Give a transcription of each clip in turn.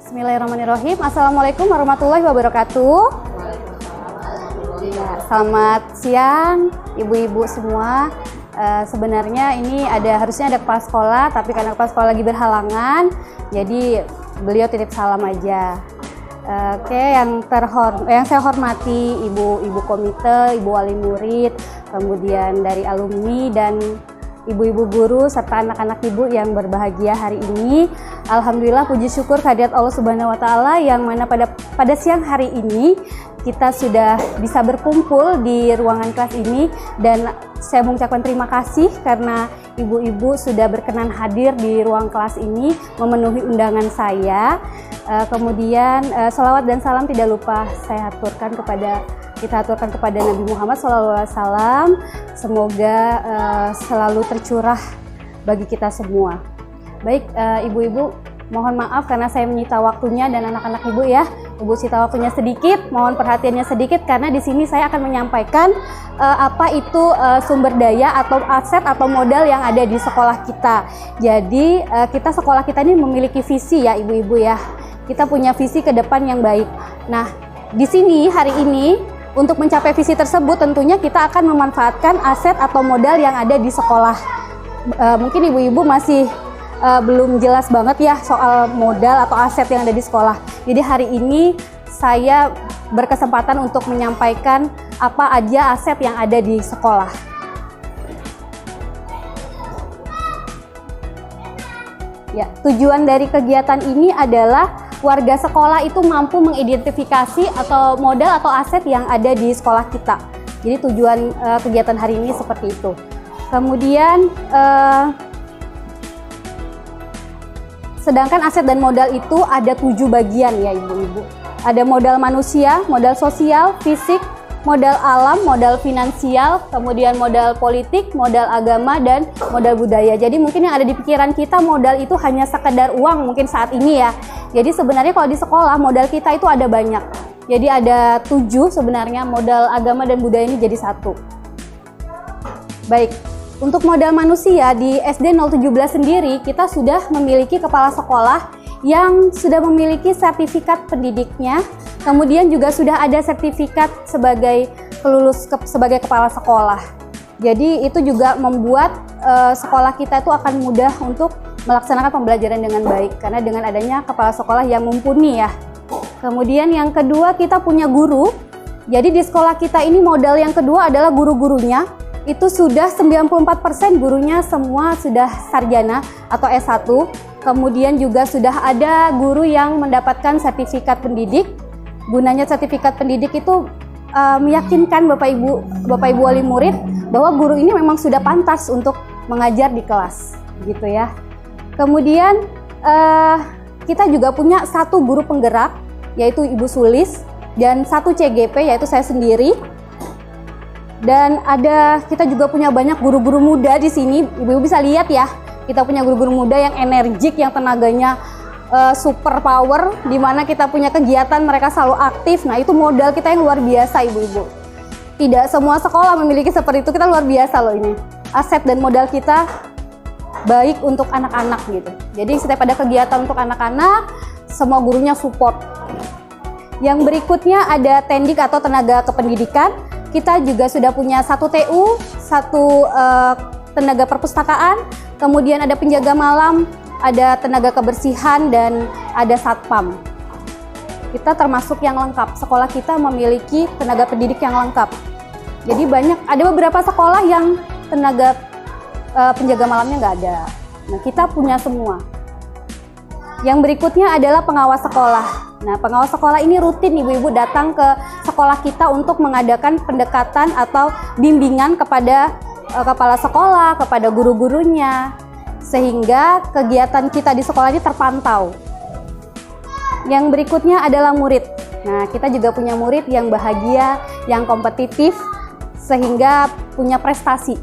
Bismillahirrahmanirrahim. Assalamualaikum warahmatullahi wabarakatuh. Ya, selamat siang ibu-ibu semua. Sebenarnya ini harusnya ada kepala sekolah, tapi karena kepala sekolah lagi berhalangan, jadi beliau titip salam aja. Oke, yang saya hormati ibu-ibu komite, ibu wali murid, kemudian dari alumni dan ibu-ibu guru serta anak-anak ibu yang berbahagia hari ini. Alhamdulillah, puji syukur kehadirat Allah Subhanahu wa taala yang mana pada siang hari ini kita sudah bisa berkumpul di ruangan kelas ini, dan saya mengucapkan terima kasih karena ibu-ibu sudah berkenan hadir di ruang kelas ini memenuhi undangan saya. Kemudian salawat dan salam tidak lupa kita aturkan kepada Nabi Muhammad SAW. Semoga selalu tercurah bagi kita semua. Baik, ibu-ibu, mohon maaf karena saya menyita waktunya dan anak-anak ibu ya. Ibu sita waktunya sedikit, mohon perhatiannya sedikit karena di sini saya akan menyampaikan apa itu sumber daya atau aset atau modal yang ada di sekolah kita. Jadi sekolah kita ini memiliki visi ya ibu-ibu ya. Kita punya visi ke depan yang baik. Nah, di sini hari ini untuk mencapai visi tersebut tentunya kita akan memanfaatkan aset atau modal yang ada di sekolah. Mungkin ibu-ibu masih belum jelas banget ya soal modal atau aset yang ada di sekolah. Jadi hari ini saya berkesempatan untuk menyampaikan apa aja aset yang ada di sekolah. Ya, tujuan dari kegiatan ini adalah warga sekolah itu mampu mengidentifikasi atau modal atau aset yang ada di sekolah kita. Jadi tujuan kegiatan hari ini seperti itu. Kemudian sedangkan aset dan modal itu ada 7 bagian ya ibu-ibu. Ada modal manusia, modal sosial, fisik, modal alam, modal finansial, kemudian modal politik, modal agama, dan modal budaya. Jadi mungkin yang ada di pikiran kita modal itu hanya sekedar uang mungkin saat ini ya. Jadi sebenarnya kalau di sekolah modal kita itu ada banyak. Jadi ada 7 sebenarnya, modal agama dan budaya ini jadi 1. Baik, untuk modal manusia di SD 017 sendiri kita sudah memiliki kepala sekolah yang sudah memiliki sertifikat pendidiknya. Kemudian juga sudah ada sertifikat sebagai sebagai kepala sekolah. Jadi itu juga membuat sekolah kita itu akan mudah untuk melaksanakan pembelajaran dengan baik karena dengan adanya kepala sekolah yang mumpuni ya. Kemudian yang kedua kita punya guru. Jadi di sekolah kita ini modal yang kedua adalah guru-gurunya. Itu sudah 94% gurunya semua sudah sarjana atau S1. Kemudian juga sudah ada guru yang mendapatkan sertifikat pendidik. Gunanya sertifikat pendidik itu meyakinkan Bapak Ibu wali murid bahwa guru ini memang sudah pantas untuk mengajar di kelas, gitu ya. Kemudian kita juga punya 1 guru penggerak yaitu Ibu Sulis dan 1 CGP yaitu saya sendiri. Dan kita juga punya banyak guru-guru muda di sini. Ibu-ibu bisa lihat ya, kita punya guru-guru muda yang energik, yang tenaganya super power, di mana kita punya kegiatan mereka selalu aktif. Nah, itu modal kita yang luar biasa ibu-ibu. Tidak semua sekolah memiliki seperti itu, kita luar biasa loh ini. Aset dan modal kita baik untuk anak-anak gitu. Jadi setiap ada kegiatan untuk anak-anak, semua gurunya support. Yang berikutnya ada tendik atau tenaga kependidikan. Kita juga sudah punya 1 TU, 1 tenaga perpustakaan, kemudian ada penjaga malam, ada tenaga kebersihan, dan ada satpam. Kita termasuk yang lengkap. Sekolah kita memiliki tenaga pendidik yang lengkap. Jadi ada beberapa sekolah yang tenaga penjaga malamnya nggak ada. Nah, kita punya semua. Yang berikutnya adalah pengawas sekolah. Nah, pengawas sekolah ini rutin ibu-ibu datang ke sekolah kita untuk mengadakan pendekatan atau bimbingan kepada kepala sekolah, kepada guru-gurunya, sehingga kegiatan kita di sekolah ini terpantau. Yang berikutnya adalah murid. Nah, kita juga punya murid yang bahagia, yang kompetitif, sehingga punya prestasi.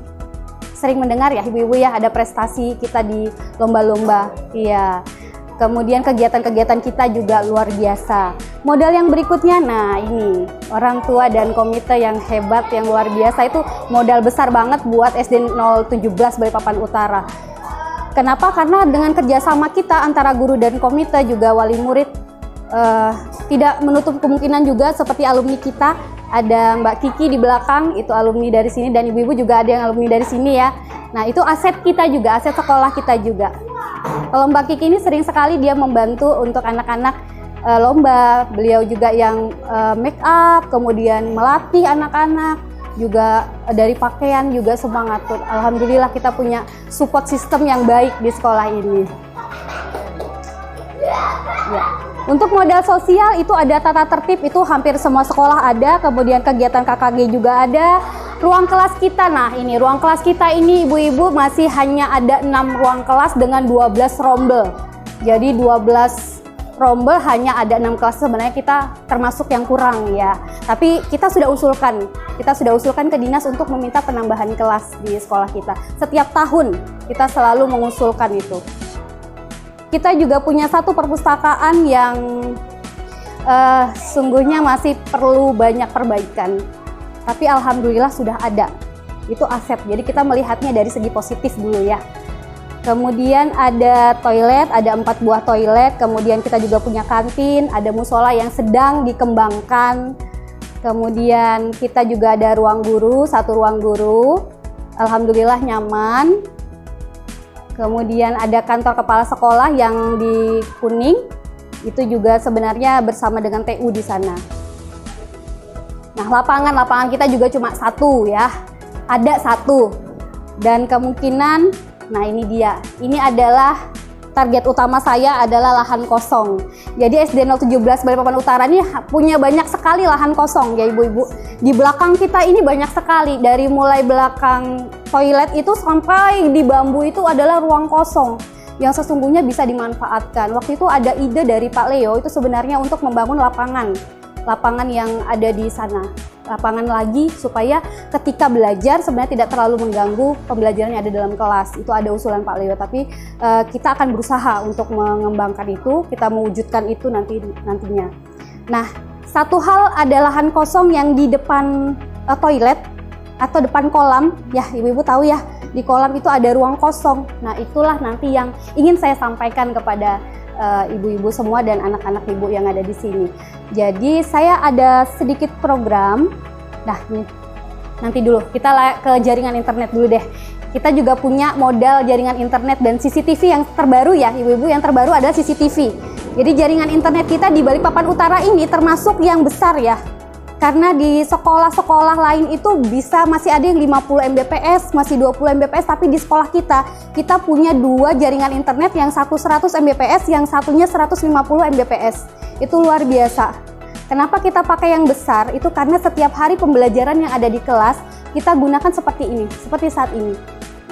Sering mendengar ya ibu-ibu ya, ada prestasi kita di lomba-lomba. Iya. Kemudian kegiatan-kegiatan kita juga luar biasa. Modal yang berikutnya, nah ini orang tua dan komite yang hebat, yang luar biasa, itu modal besar banget buat SD 017 Balikpapan Utara. Kenapa? Karena dengan kerjasama kita antara guru dan komite juga wali murid, tidak menutup kemungkinan juga seperti alumni kita. Ada Mbak Kiki di belakang, itu alumni dari sini, dan ibu-ibu juga ada yang alumni dari sini ya. Nah, itu aset kita juga, aset sekolah kita juga. Kalau Mbak Kiki ini sering sekali dia membantu untuk anak-anak lomba, beliau juga yang make up, kemudian melatih anak-anak, juga dari pakaian juga semua ngatur. Alhamdulillah kita punya support system yang baik di sekolah ini. Ya. Untuk modal sosial itu ada tata tertib, itu hampir semua sekolah ada, kemudian kegiatan KKG juga ada. Ruang kelas kita, nah ini ruang kelas kita ini ibu-ibu masih hanya ada 6 ruang kelas dengan 12 rombel. Jadi 12 rombel hanya ada 6 kelas, sebenarnya kita termasuk yang kurang ya. Tapi kita sudah usulkan ke dinas untuk meminta penambahan kelas di sekolah kita. Setiap tahun kita selalu mengusulkan itu. Kita juga punya satu perpustakaan yang sungguhnya masih perlu banyak perbaikan. Tapi alhamdulillah sudah ada. Itu aset. Jadi kita melihatnya dari segi positif dulu ya. Kemudian ada toilet, ada 4 buah toilet. Kemudian kita juga punya kantin, ada musola yang sedang dikembangkan. Kemudian kita juga ada ruang guru, 1 ruang guru. Alhamdulillah nyaman. Kemudian ada kantor kepala sekolah yang di Kuning, itu juga sebenarnya bersama dengan TU di sana. Nah, lapangan kita juga cuma 1 ya, ada 1. Dan kemungkinan, nah ini dia, ini adalah target utama saya adalah lahan kosong. Jadi SD 017 Balikpapan Utara ini punya banyak sekali lahan kosong ya ibu-ibu. Di belakang kita ini banyak sekali, dari mulai belakang toilet itu sampai di bambu itu adalah ruang kosong yang sesungguhnya bisa dimanfaatkan. Waktu itu ada ide dari Pak Leo itu sebenarnya untuk membangun lapangan yang ada di sana. Lapangan lagi supaya ketika belajar sebenarnya tidak terlalu mengganggu pembelajaran yang ada dalam kelas. Itu ada usulan Pak Leo, tapi kita akan berusaha untuk mengembangkan itu, kita mewujudkan itu nantinya. Nah, satu hal ada lahan kosong yang di depan toilet atau depan kolam, ya ibu-ibu tahu ya, di kolam itu ada ruang kosong. Nah, itulah nanti yang ingin saya sampaikan kepada ibu-ibu semua dan anak-anak ibu yang ada di sini. Jadi saya ada sedikit program. Nah, nanti dulu kita ke jaringan internet dulu deh. Kita juga punya modal jaringan internet dan CCTV yang terbaru ya, ibu-ibu. Yang terbaru adalah CCTV. Jadi jaringan internet kita di Balikpapan Utara ini termasuk yang besar ya. Karena di sekolah-sekolah lain itu masih ada yang 50 Mbps, masih 20 Mbps, tapi di sekolah kita punya 2 jaringan internet, yang satu 100 Mbps, yang satunya 150 Mbps. Itu luar biasa. Kenapa kita pakai yang besar? Itu karena setiap hari pembelajaran yang ada di kelas, kita gunakan seperti ini, seperti saat ini.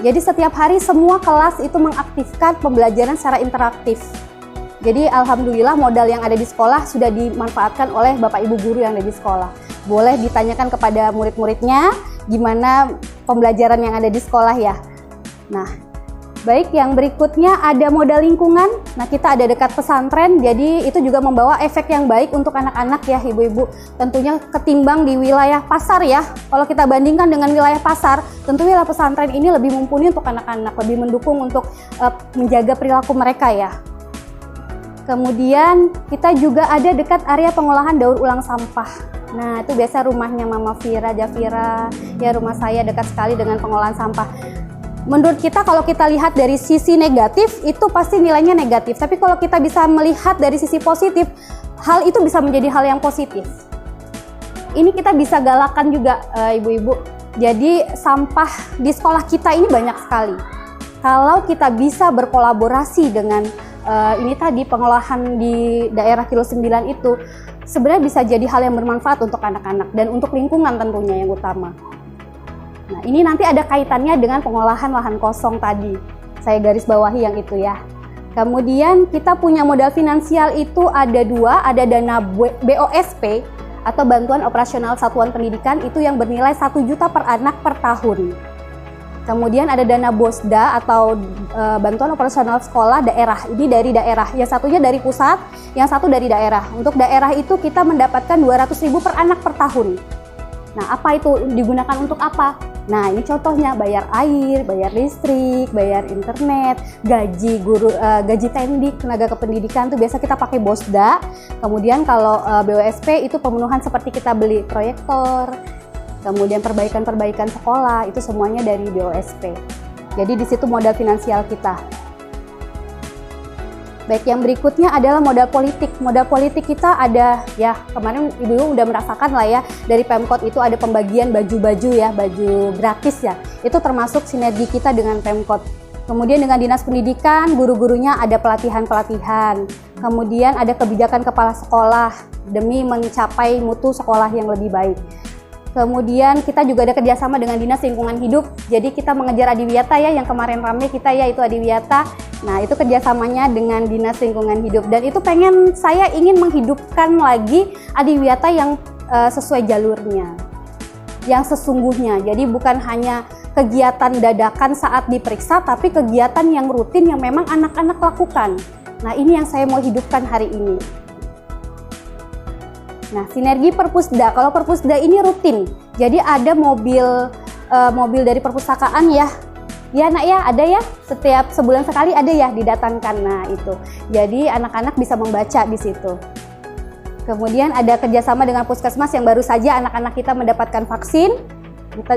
Jadi setiap hari semua kelas itu mengaktifkan pembelajaran secara interaktif. Jadi alhamdulillah modal yang ada di sekolah sudah dimanfaatkan oleh Bapak Ibu guru yang ada di sekolah. Boleh ditanyakan kepada murid-muridnya gimana pembelajaran yang ada di sekolah ya. Nah, baik, yang berikutnya ada modal lingkungan. Nah, kita ada dekat pesantren, jadi itu juga membawa efek yang baik untuk anak-anak ya ibu-ibu. Tentunya ketimbang di wilayah pasar ya. Kalau kita bandingkan dengan wilayah pasar, tentunya pesantren ini lebih mumpuni untuk anak-anak, lebih mendukung untuk menjaga perilaku mereka ya. Kemudian kita juga ada dekat area pengolahan daur ulang sampah. Nah, itu biasa rumahnya Mama Jafira, ya rumah saya dekat sekali dengan pengolahan sampah. Menurut kita kalau kita lihat dari sisi negatif itu pasti nilainya negatif. Tapi kalau kita bisa melihat dari sisi positif, hal itu bisa menjadi hal yang positif. Ini kita bisa galakan juga ibu-ibu. Jadi sampah di sekolah kita ini banyak sekali. Kalau kita bisa berkolaborasi dengan ini tadi pengolahan di daerah Kilo 9 itu sebenarnya bisa jadi hal yang bermanfaat untuk anak-anak dan untuk lingkungan tentunya yang utama. Nah, ini nanti ada kaitannya dengan pengolahan lahan kosong tadi. Saya garis bawahi yang itu ya. Kemudian kita punya modal finansial itu ada 2, ada dana BOSP atau Bantuan Operasional Satuan Pendidikan itu yang bernilai 1 juta per anak per tahun. Kemudian ada dana BOSDA atau Bantuan Operasional Sekolah Daerah. Ini dari daerah, yang satunya dari pusat, yang satu dari daerah. Untuk daerah itu kita mendapatkan 200.000 per anak per tahun. Nah, apa itu digunakan untuk apa? Nah, ini contohnya bayar air, bayar listrik, bayar internet, gaji guru, gaji tendik, tenaga kependidikan tuh biasa kita pakai Bosda. Kemudian kalau BOSP itu pemenuhan seperti kita beli proyektor, kemudian perbaikan-perbaikan sekolah, itu semuanya dari BOSP. Jadi di situ modal finansial kita. Baik, yang berikutnya adalah modal politik. Modal politik kita ada, ya kemarin Ibu udah merasakan lah ya, dari Pemkot itu ada pembagian baju-baju ya, baju gratis ya. Itu termasuk sinergi kita dengan Pemkot. Kemudian dengan Dinas Pendidikan, guru-gurunya ada pelatihan-pelatihan. Kemudian ada kebijakan kepala sekolah demi mencapai mutu sekolah yang lebih baik. Kemudian kita juga ada kerjasama dengan Dinas Lingkungan Hidup. Jadi kita mengejar Adiwiyata ya, yang kemarin rame kita ya, itu Adiwiyata. Nah, itu kerjasamanya dengan Dinas Lingkungan Hidup. Dan itu saya ingin menghidupkan lagi Adiwiyata yang sesuai jalurnya, yang sesungguhnya. Jadi bukan hanya kegiatan dadakan saat diperiksa, tapi kegiatan yang rutin yang memang anak-anak lakukan. Nah, ini yang saya mau hidupkan hari ini. Nah, sinergi Perpusda. Kalau Perpusda ini rutin, jadi ada mobil dari perpustakaan ya. Ya nak ya, ada ya, setiap sebulan sekali ada ya didatangkan. Nah itu, jadi anak-anak bisa membaca di situ. Kemudian ada kerjasama dengan Puskesmas yang baru saja anak-anak kita mendapatkan vaksin.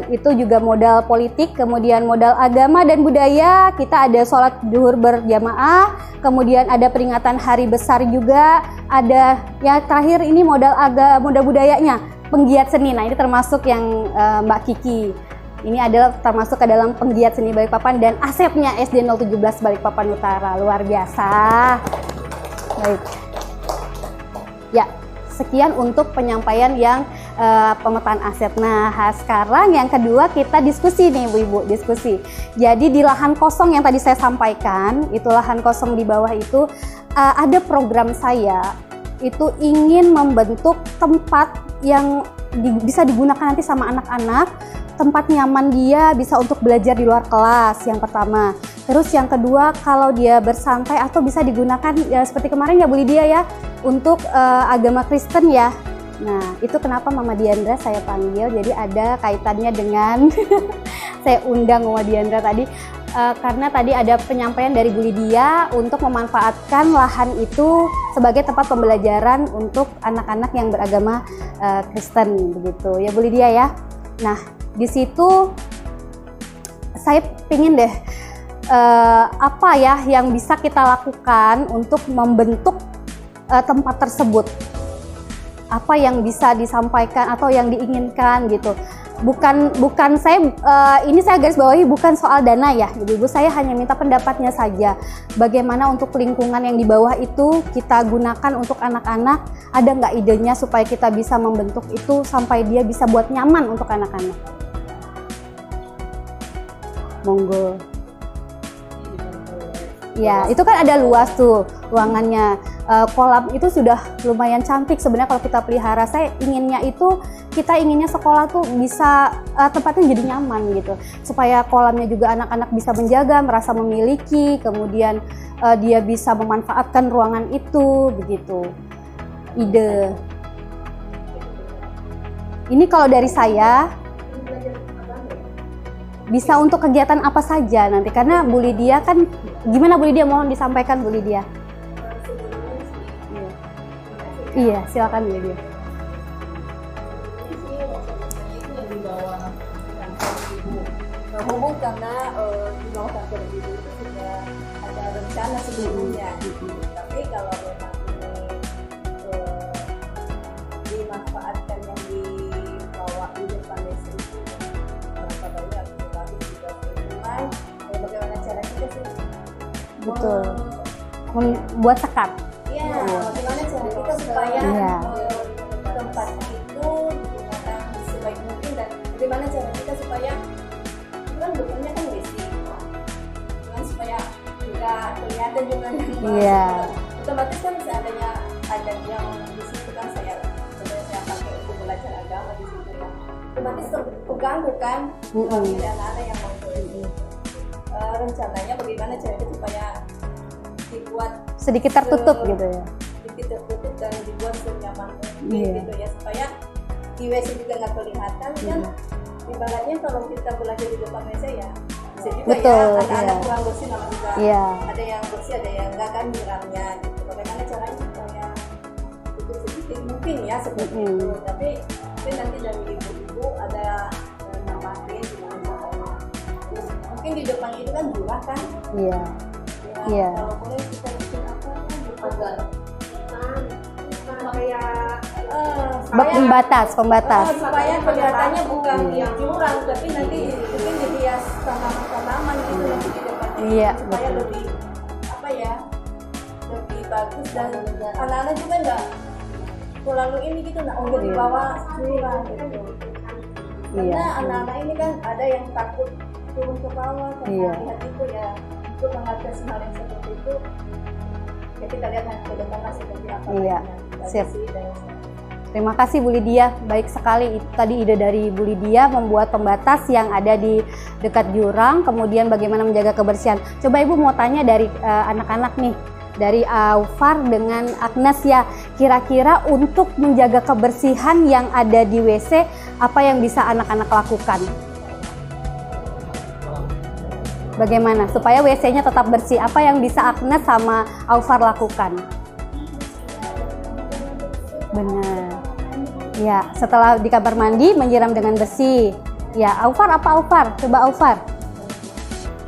Itu juga modal politik. Kemudian modal agama dan budaya, kita ada sholat zuhur berjamaah. Kemudian ada peringatan hari besar juga. Ada ya terakhir ini modal budayanya, penggiat seni. Nah ini termasuk yang Mbak Kiki. Ini adalah termasuk ke dalam penggiat seni Balikpapan dan asepnya SD 017 Balikpapan Utara. Luar biasa. Baik. Ya, sekian untuk penyampaian yang pemetaan aset. Nah, sekarang yang kedua kita diskusi nih Bu-Ibu, diskusi. Jadi di lahan kosong yang tadi saya sampaikan, itu lahan kosong di bawah itu ada program saya itu ingin membentuk tempat yang bisa digunakan nanti sama anak-anak, tempat nyaman dia bisa untuk belajar di luar kelas yang pertama. Terus yang kedua, kalau dia bersantai atau bisa digunakan ya seperti kemarin ya Bu Lydia ya, untuk agama Kristen ya. Nah itu kenapa Mama Diandra saya panggil, jadi ada kaitannya dengan saya undang Mama Diandra tadi karena tadi ada penyampaian dari Bu Lydia untuk memanfaatkan lahan itu sebagai tempat pembelajaran untuk anak-anak yang beragama Kristen begitu ya Bu Lydia ya. Nah di situ saya pingin deh apa ya yang bisa kita lakukan untuk membentuk tempat tersebut, apa yang bisa disampaikan atau yang diinginkan gitu. Bukan saya ini saya garis bawahi bukan soal dana ya Ibu-ibu, saya hanya minta pendapatnya saja. Bagaimana untuk lingkungan yang di bawah itu kita gunakan untuk anak-anak, ada nggak idenya supaya kita bisa membentuk itu sampai dia bisa buat nyaman untuk anak-anak. Monggo. Ya, itu kan ada luas tuh ruangannya. Kolam itu sudah lumayan cantik sebenarnya kalau kita pelihara. Saya inginnya itu, kita inginnya sekolah tuh bisa tempatnya jadi nyaman gitu. Supaya kolamnya juga anak-anak bisa menjaga, merasa memiliki, kemudian dia bisa memanfaatkan ruangan itu, begitu. Ide. Ini kalau dari saya, bisa untuk kegiatan apa saja nanti, karena Bu Lydia kan, gimana Bu Lydia, mohon disampaikan Bu Lydia. Iya, silakan Bu Lydia. Ngomong karena di bawah kantor Ibu itu sudah ada rencana sebelumnya, tapi kalau memang ini dimanfaatkan yang di bawah di depan desa itu, kabarnya bagus juga mulai. Bagaimana cara kita sih? Betul. Buat sekat. Iya. Bagaimana cara kita supaya tempat itu digunakan sebaik mungkin, dan bagaimana cara kita supaya kan bentuknya kan basic, kan supaya nggak kelihatan juga yang otomatis kan seandainya ada yang di situ kan saya pakai untuk belajar agama di situ kan otomatis terganggu kan bagi anak-anak yang mau rencananya bagaimana caranya supaya dibuat sedikit tertutup gitu ya, sedikit tertutup dan dibuat senyaman mungkin gitu ya, supaya di WC juga nggak kelihatan kan ibaratnya kalau kita belajar di depan meja ya bisa juga Betul, ya anak-anak iya. kurang bersih nama juga Iya. ada yang bersih ada yang enggak kan jurangnya gitu. Bagaimana caranya supaya itu sedikit mungkin ya seperti itu. Tapi nanti dari ibu-ibu ada nambahin gimana caranya. Mungkin di depan itu kan jurang kan. Iya. Ya, Iya. kalau boleh kita bikin apa kan pagar. Kayak Pembatas. Supaya kelihatannya bukan yang jurang tapi nanti mungkin dihias tanaman-tanaman gitu nanti di depan Iya, supaya betul. lebih apa ya lebih bagus dan anak-anak juga enggak terlalu ini gitu enggak untuk Iya. dibawa jurang gitu karena Iya. anak-anak ini kan ada yang takut turun ke bawah karena Iya. lihat itu ya untuk mengatasi hal yang seperti itu ya kita lihat nanti ke depan seperti apa Iya. baiknya. Siap. Bagus sih, dan Terima kasih Bu Lydia, baik sekali itu tadi ide dari Bu Lydia membuat pembatas yang ada di dekat jurang, kemudian bagaimana menjaga kebersihan. Coba Ibu mau tanya dari anak-anak nih, dari Aufar dengan Agnes ya, kira-kira untuk menjaga kebersihan yang ada di WC, apa yang bisa anak-anak lakukan? Bagaimana supaya WC-nya tetap bersih? Apa yang bisa Agnes sama Aufar lakukan? Benar. Ya, setelah di kamar mandi menyiram dengan bersih. Ya, Aufar apa Aufar? Coba Aufar.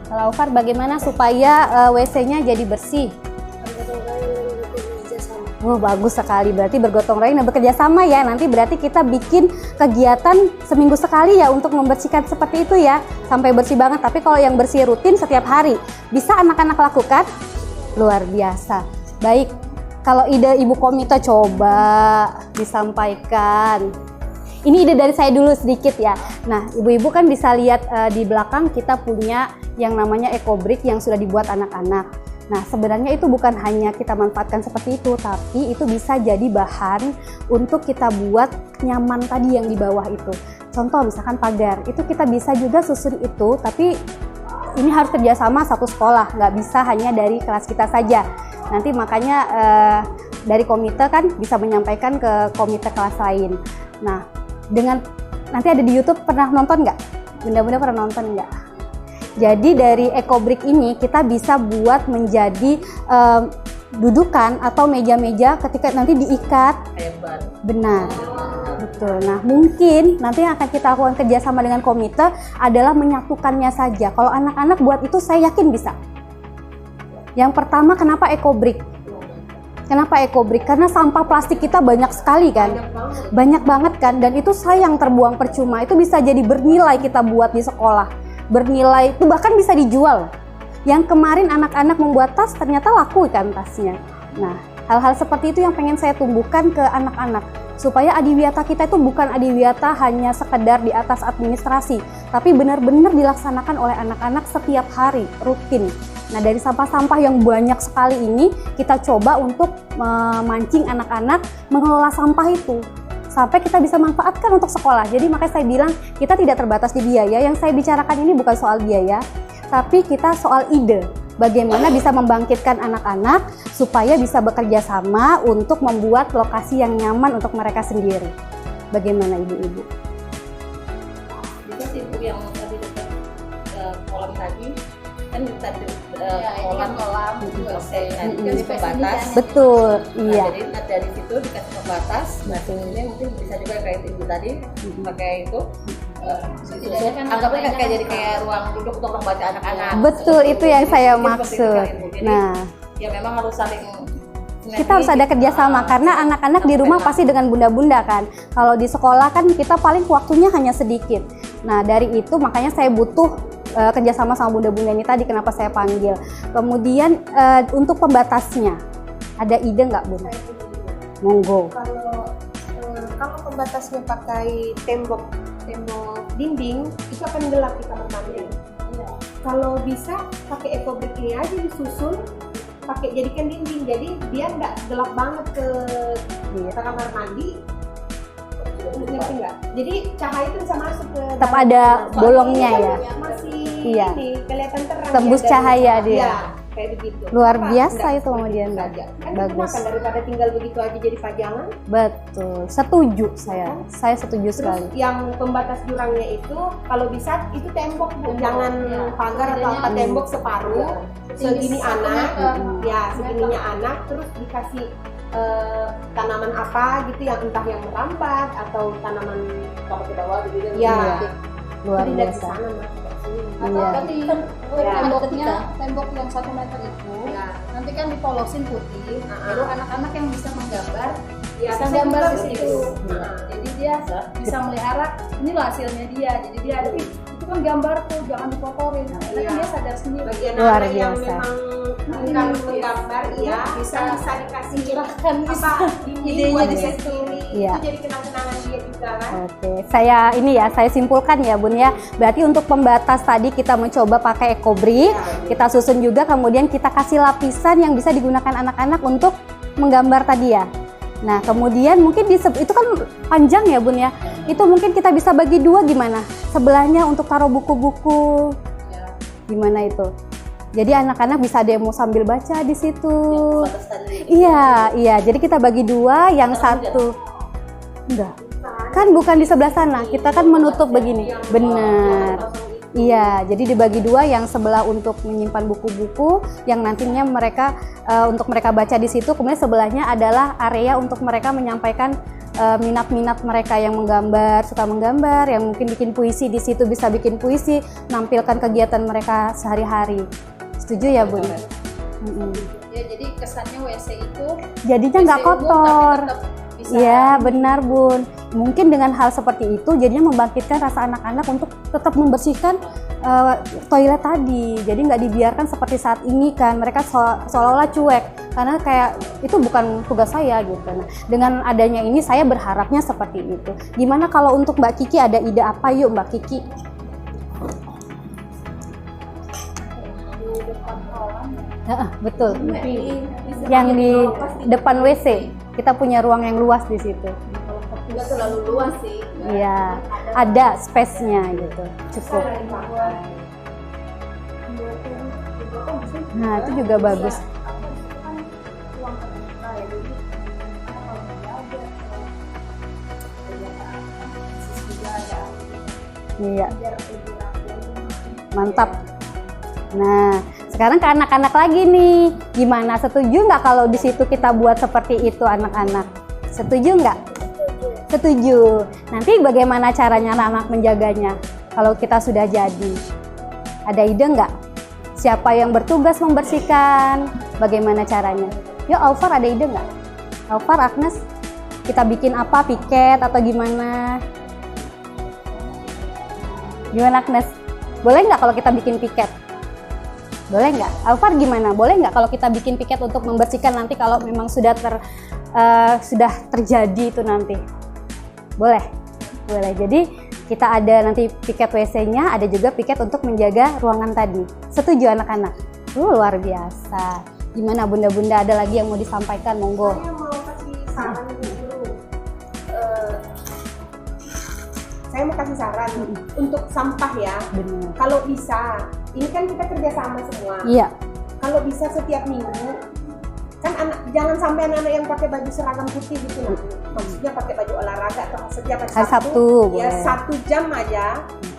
Kalau Aufar bagaimana supaya WC-nya jadi bersih? Oh, bagus sekali. Berarti bergotong royong dan bekerja sama ya. Nanti berarti kita bikin kegiatan seminggu sekali ya untuk membersihkan seperti itu ya. Sampai bersih banget. Tapi kalau yang bersih rutin setiap hari, bisa anak-anak lakukan? Luar biasa. Baik. Kalau ide Ibu Komita coba disampaikan. Ini ide dari saya dulu sedikit ya. Nah, ibu-ibu kan bisa lihat di belakang kita punya yang namanya EcoBrick yang sudah dibuat anak-anak. Nah, sebenarnya itu bukan hanya kita manfaatkan seperti itu, tapi itu bisa jadi bahan untuk kita buat nyaman tadi yang di bawah itu. Contoh misalkan pagar, itu kita bisa juga susun itu, tapi ini harus kerjasama satu sekolah, nggak bisa hanya dari kelas kita saja. Nanti makanya dari komite kan bisa menyampaikan ke komite kelas lain. Nah, dengan nanti ada di YouTube, pernah nonton nggak? Bunda-bunda pernah nonton nggak? Jadi dari EcoBrick ini kita bisa buat menjadi dudukan atau meja-meja ketika nanti diikat. Benar, betul. Nah, mungkin nanti yang akan kita lakukan kerjasama dengan komite adalah menyatukannya saja. Kalau anak-anak buat itu saya yakin bisa. Yang pertama, kenapa EcoBrick? Kenapa EcoBrick? Karena sampah plastik kita banyak sekali kan, banyak banget kan, dan itu sayang terbuang percuma. Itu bisa jadi bernilai kita buat di sekolah, bernilai itu bahkan bisa dijual. Yang kemarin anak-anak membuat tas ternyata laku kan tasnya. Nah, hal-hal seperti itu yang pengen saya tumbuhkan ke anak-anak supaya adiwiyata kita itu bukan adiwiyata hanya sekedar di atas administrasi, tapi benar-benar dilaksanakan oleh anak-anak setiap hari, rutin. Nah, dari sampah-sampah yang banyak sekali ini, kita coba untuk memancing anak-anak mengelola sampah itu sampai kita bisa manfaatkan untuk sekolah. Jadi makanya saya bilang kita tidak terbatas di biaya. Yang saya bicarakan ini bukan soal biaya, tapi kita soal ide. Bagaimana bisa membangkitkan anak-anak supaya bisa bekerja sama untuk membuat lokasi yang nyaman untuk mereka sendiri. Bagaimana ibu-ibu? Bisa sih Bu, yang tadi dekat kolam tadi kan tadi kolam WC tadi kan pembatas. Betul, Nah, iya. jadi dari situ dikasih pembatas. Nah, ini mungkin bisa juga kayak ibu tadi pakai itu. Anggapnya kayak jadi kayak ruang duduk untuk membaca anak-anak. Betul, itu yang saya Mungkin seperti itu maksud. kan, Ibu. Jadi, Nah, ya memang harus saling kita harus ada kerjasama karena anak-anak di rumah pasti dengan bunda-bunda kan. Kalau di sekolah kan kita paling waktunya hanya sedikit. Nah, dari itu makanya saya butuh kerjasama sama bunda-bunda ini tadi, kenapa saya panggil. Kemudian untuk pembatasnya, ada ide nggak Bunda? Monggo. Kalau pembatasnya pakai tembok dinding, itu akan gelap di kamar mandi. Kalau bisa pakai EcoBrick ini aja disusun, pakai jadikan dinding, jadi dia nggak gelap banget ke kamar mandi. Ngerti nggak? Jadi cahaya itu bisa masuk ke Tetap dalam ada kamar. bolongnya ya. Masih Iya. ini kelihatan terang. Tembus ya, dari cahaya luar. dia. Iya. kayak begitu. Luar Kenapa biasa nggak itu Mama seperti Dianda. saja? Kan Bagus. makan daripada tinggal begitu aja jadi pajangan. Betul, setuju saya setuju Terus sekali. yang pembatas jurangnya itu kalau bisa itu tembok Bu, jangan pagar atau apa, tembok separuh segini anak, ya segininya anak, terus dikasih tanaman apa gitu yang entah yang merambat atau tanaman Kalau ke bawah gitu ya Luar jadi dari biasa. sana Mas. atau Iya. nanti temboknya tembok yang 1 meter itu Ya. nanti kan dipolosin putih, lalu anak-anak yang bisa menggambar Ya, bisa bisa gambar di gambar situ. di situ. Jadi dia bisa melihara, inilah hasilnya dia. Jadi dia ada itu kan gambarku, jangan dipotorin. Karena Iya. dia sadar sendiri. Bagian Luar anak yang biasa. memang bukan menggambar ya bisa dikasih Curahkan apa ini idenya buat di dia situ. sendiri, Iya. itu jadi kenang-kenangan dia juga kan. Oke, saya simpulkan ya Bun ya. Berarti untuk pembatas tadi kita mencoba pakai ekobrik, kita susun juga kemudian kita kasih lapisan yang bisa digunakan anak-anak untuk menggambar tadi ya. Nah, kemudian mungkin itu kan panjang ya Bun ya. Itu mungkin kita bisa bagi dua gimana? Sebelahnya untuk taruh buku-buku. Gimana itu? Jadi anak-anak bisa demo sambil baca di situ. Iya. Jadi kita bagi dua, yang satu enggak. Kan bukan di sebelah sana, kita kan menutup begini. Benar. Iya, jadi dibagi dua, yang sebelah untuk menyimpan buku-buku, yang nantinya mereka untuk mereka baca di situ, kemudian sebelahnya adalah area untuk mereka menyampaikan minat-minat mereka yang menggambar, suka menggambar, yang mungkin bikin puisi di situ bisa bikin puisi, nampilkan kegiatan mereka sehari-hari. Setuju ya, Bun? Ya, jadi kesannya WC itu Jadinya nggak WC umum, kotor. tapi tetap bisa. Iya, benar Bun. Mungkin dengan hal seperti itu jadinya membangkitkan rasa anak-anak untuk tetap membersihkan toilet tadi. Jadi nggak dibiarkan seperti saat ini kan, mereka seolah-olah cuek karena kayak itu bukan tugas saya gitu. Nah, dengan adanya ini saya berharapnya seperti itu. Gimana kalau untuk Mbak Kiki, ada ide apa yuk Mbak Kiki? Betul. Yang di depan WC kita punya ruang yang luas di situ. Nggak terlalu luas sih. Iya, ada space-nya gitu, cukup. Nah, itu juga bagus. Iya, mantap. Nah, sekarang ke anak-anak lagi nih. Gimana, setuju nggak kalau di situ kita buat seperti itu anak-anak? Setuju nggak? Setuju. Nanti bagaimana caranya anak-anak menjaganya kalau kita sudah jadi? Ada ide nggak? Siapa yang bertugas membersihkan? Bagaimana caranya? Yuk, Alvar ada ide nggak? Alvar, Agnes, kita bikin apa? Piket atau gimana? Gimana Agnes? Boleh nggak kalau kita bikin piket? Boleh nggak? Alvar gimana? Boleh nggak kalau kita bikin piket untuk membersihkan nanti kalau memang sudah terjadi itu nanti? Boleh? Boleh. Jadi kita ada nanti piket WC-nya, ada juga piket untuk menjaga ruangan tadi. Setuju anak-anak? Luar biasa. Gimana bunda-bunda, ada lagi yang mau disampaikan? Monggo. Saya mau kasih saran dulu. Saya mau kasih saran untuk sampah ya. Benar. Kalau bisa, ini kan kita kerjasama semua. Iya. Kalau bisa setiap minggu, kan jangan sampai anak-anak yang pakai baju seragam putih gitu nah. Maksudnya pakai baju olahraga atau setiap hari Hari Sabtu, ya boleh. 1 jam aja,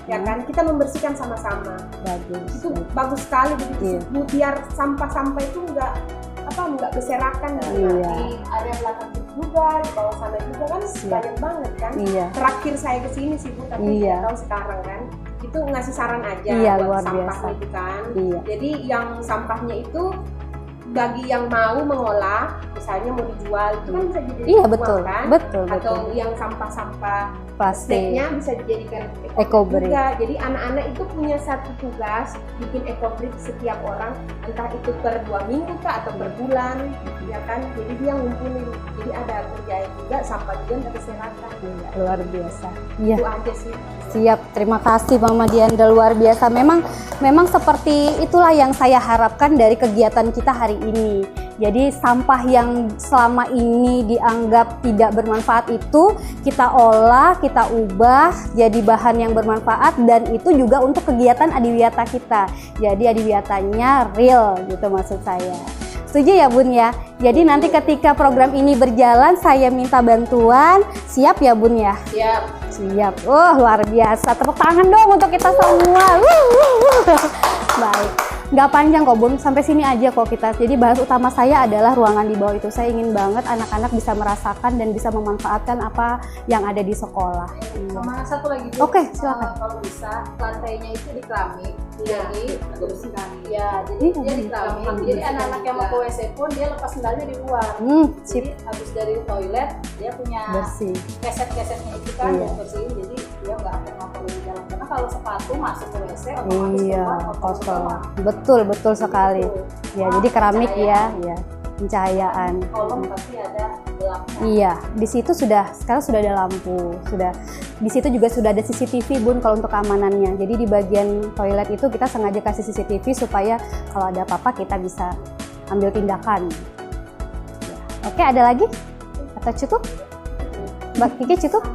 ya kan kita membersihkan sama-sama. Bagus. Itu bagus sekali begitu. Iya. Biar sampah-sampah itu nggak berserakan Iya. di area belakang juga, di bawah sana juga kan banyak banget kan. Iya. Terakhir saya kesini sih Bu, tapi Iya. nggak tahu sekarang kan. Itu ngasih saran aja Iya, buat luar sampah biasa. itu kan. Iya. Jadi yang sampahnya itu bagi yang mau mengolah, misalnya mau dijual, itu kan bisa jadi Iya, uang, betul. kan? Betul, Atau betul. yang sampah-sampah Plastik. snacknya bisa dijadikan Ekobrik. juga. Jadi anak-anak itu punya satu tugas bikin ekobrik setiap orang, entah itu per 2 minggu kah atau per bulan, ya kan? Jadi dia ngumpulin. Jadi ada kerjaan juga, sampah juga nggak berserakan. Iya, luar biasa. Iya. Itu aja sih. Siap, terima kasih Mama Dianda, luar biasa. Memang seperti itulah yang saya harapkan dari kegiatan kita hari ini. Jadi sampah yang selama ini dianggap tidak bermanfaat itu kita olah, kita ubah jadi bahan yang bermanfaat, dan itu juga untuk kegiatan adiwiyata kita. Jadi adiwiyatanya real gitu maksud saya. Setuju ya Bun ya? Jadi nanti ketika program ini berjalan saya minta bantuan, siap ya Bun ya? Siap. Siap. Luar biasa. Tepuk tangan dong untuk kita semua. Baik. Nggak panjang kok Bun, sampai sini aja kok kita. Jadi bahas utama saya adalah ruangan di bawah itu. Saya ingin banget anak-anak bisa merasakan dan bisa memanfaatkan apa yang ada di sekolah. Sama satu lagi Bu. Oke, silakan. Kalau bisa lantainya itu di keramik. Jadi bersihkan. Ya, jadi Iya, dia di keramik. Jadi anak-anak yang mau ke WC pun dia lepas sendalnya di luar. Sip. Jadi habis dari toilet dia punya Bersih. keset-kesetnya itu kan Iya. bersihin, jadi dia nggak akan ngotor di dalam. Karena kalau sepatu masuk ke WC otomatis Iya, keluar kotor semua. betul sekali. Ya, jadi keramik ya, pencahayaan. Kolom pasti ada gelapnya. Iya, di situ sekarang sudah ada lampu, di situ juga sudah ada CCTV Bun kalau untuk keamanannya. Jadi di bagian toilet itu kita sengaja kasih CCTV supaya kalau ada apa-apa kita bisa ambil tindakan. Ya. Oke, ada lagi? Atau cukup? Mbak Kiki cukup?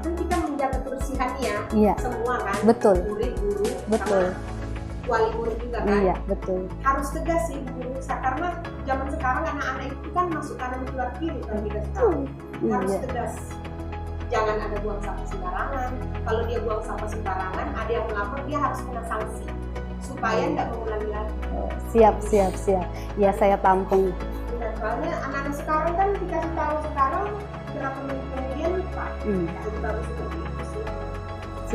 Kan kita menjaga kebersihannya Iya, semua kan, betul, murid, guru, betul. sama wali murid juga kan. Iya, betul. Harus tegas sih guru, karena zaman sekarang anak-anak itu kan masuk kanan keluar kiri kalau tidak tahu. Harus Iya. tegas. Jangan ada buang sampah sembarangan. Kalau dia buang sampah sembarangan, ada yang melapor, dia harus kena sanksi supaya tidak mengulangi lagi. Siap. Ya, saya tampung. Nah, soalnya anak-anak sekarang kan dikasih tahu sekarang, berapa menit kemudian lupa. Jadi baru seperti itu sih.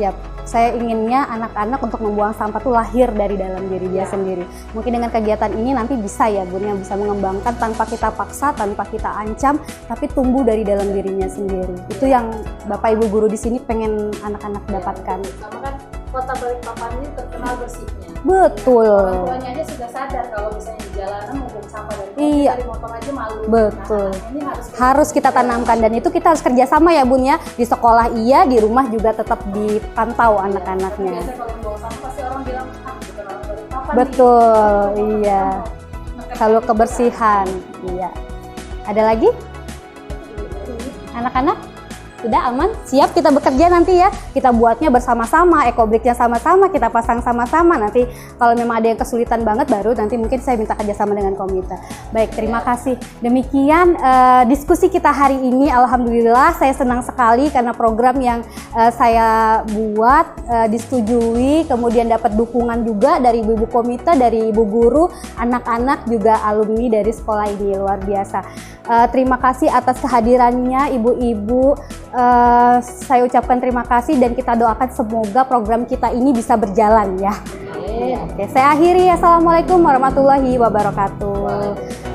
Siap. Saya inginnya anak-anak untuk membuang sampah itu lahir dari dalam diri dia sendiri. Mungkin dengan kegiatan ini nanti bisa ya Bun, yang bisa mengembangkan tanpa kita paksa, tanpa kita ancam, tapi tumbuh dari dalam dirinya sendiri. Itu yang Bapak Ibu guru di sini pengen anak-anak dapatkan. Sama kan Kota Balikpapan ini terkenal bersihnya. Betul. Orang tuanya aja sudah sadar kalau misalnya di jalanan membuang sampah dari motor aja malu. Betul. Nah, ini Harus kita tanamkan, dan itu kita harus kerjasama ya Bun ya. Di sekolah iya, di rumah juga tetap dipantau anak-anaknya. Biasanya kalau membuang sampah pasti orang bilang, bukan orang Balikpapan Betul, nih. iya. Selalu kebersihan. Iya. Ada lagi? Anak-anak? Sudah aman? Siap kita bekerja nanti ya. Kita buatnya bersama-sama, ekobriknya sama-sama, kita pasang sama-sama. Nanti kalau memang ada yang kesulitan banget baru nanti mungkin saya minta kerjasama dengan komite. Baik, terima kasih. Demikian diskusi kita hari ini. Alhamdulillah saya senang sekali karena program yang saya buat disetujui, kemudian dapat dukungan juga dari ibu-ibu komite, dari ibu guru, anak-anak juga alumni dari sekolah ini. Luar biasa. Terima kasih atas kehadirannya ibu-ibu. Saya ucapkan terima kasih dan kita doakan semoga program kita ini bisa berjalan ya. Oke, saya akhiri. Assalamualaikum warahmatullahi wabarakatuh.